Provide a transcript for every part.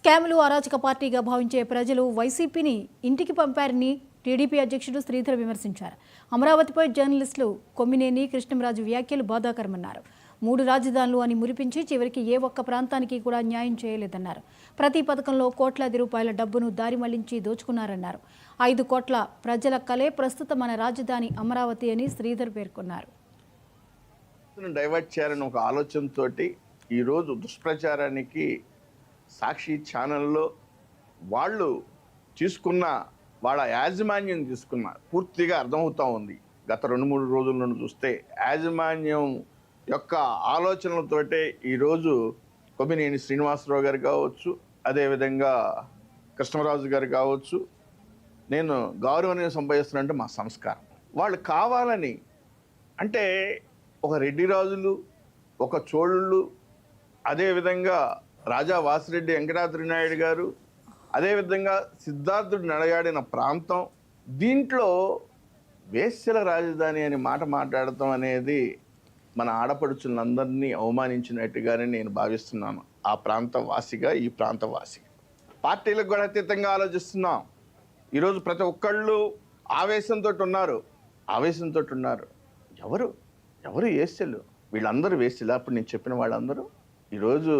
స్కామ్లు అరాచక పార్టీగా భావించే ప్రజలు వైసీపీని ఇంటికి పంపారని టీడీపీ అధ్యక్షుడు శ్రీధర్ విమర్శించారు. అమరావతిపై జర్నలిస్టులు కొమ్మినేని కృష్ణంరాజు వ్యాఖ్యలు బాధాకరమన్నారు. 3 రాజధానులు అని మురిపించి చివరికి ఏ ఒక్క ప్రాంతానికి కూడా న్యాయం చేయలేదన్నారు. ప్రతి పథకంలో కోట్లాది రూపాయల డబ్బును దారి మళ్లించి దోచుకున్నారన్నారు. 5 కోట్ల ప్రజల కలే ప్రస్తుత మన రాజధాని అమరావతి అని శ్రీధర్ పేర్కొన్నారు. డైవర్ట్ చేయాలని ఒక ఆలోచనతోటి ఈరోజు దుష్ప్రచారానికి సాక్షి ఛానల్లో వాళ్ళు తీసుకున్న వాళ్ళ యాజమాన్యం తీసుకున్న పూర్తిగా అర్థమవుతూ ఉంది. గత 2-3 రోజులను చూస్తే యాజమాన్యం యొక్క ఆలోచనలతోటే ఈరోజు కొమ్మినేని శ్రీనివాసరావు గారు కావచ్చు, అదేవిధంగా కృష్ణరాజు గారు కావచ్చు, నేను గౌరవనీయం సంపాదిస్తున్నంటే మా సంస్కారం. వాళ్ళు కావాలని అంటే ఒక రెడ్డి రాజులు, ఒక చోళుళ్ళు, అదేవిధంగా రాజా వాసిరెడ్డి వెంకటాద్రి నాయుడు గారు, అదేవిధంగా సిద్ధార్థుడు నడయాడిన ప్రాంతం, దీంట్లో వేశ్యల రాజధాని అనే మాట మాట్లాడటం అనేది మన ఆడపడుచులందరినీ అవమానించినట్టుగానే నేను భావిస్తున్నాను. ఆ ప్రాంత వాసిగా, ఈ ప్రాంత వాసిగా పార్టీలకు కూడా అతీతంగా ఆలోచిస్తున్నాం. ఈరోజు ప్రతి ఒక్కళ్ళు ఆవేశంతో ఉన్నారు. ఎవరు వేశ్యలు? వీళ్ళందరూ వేశ్యలు. అప్పుడు నేను చెప్పిన వాళ్ళందరూ ఈరోజు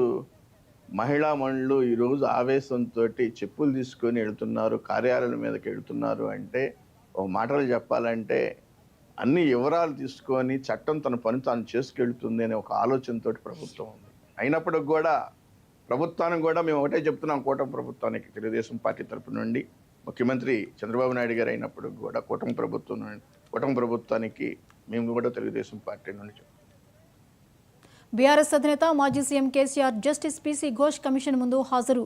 మహిళా మణులు ఈరోజు ఆవేశంతో చెప్పులు తీసుకొని వెళుతున్నారు, కార్యాలయాల మీదకి వెళుతున్నారు. అంటే ఒక మాటలు చెప్పాలంటే అన్ని వివరాలు తీసుకొని చట్టం తన పని తాను చేసుకెళ్తుంది అనే ఒక ఆలోచనతో ప్రభుత్వం ఉంది. అయినప్పటికి కూడా ప్రభుత్వానికి కూడా మేము ఒకటే చెప్తున్నాం, కూటమి ప్రభుత్వానికి తెలుగుదేశం పార్టీ తరపు నుండి ముఖ్యమంత్రి చంద్రబాబు నాయుడు గారు అయినప్పుడు కూడా కూటమి ప్రభుత్వానికి మేము కూడా తెలుగుదేశం పార్టీ నుండి చెప్తాం. బీఆర్ఎస్ అధినేత మాజీ CM KCR justice PC Ghosh commission ముందు హాజరు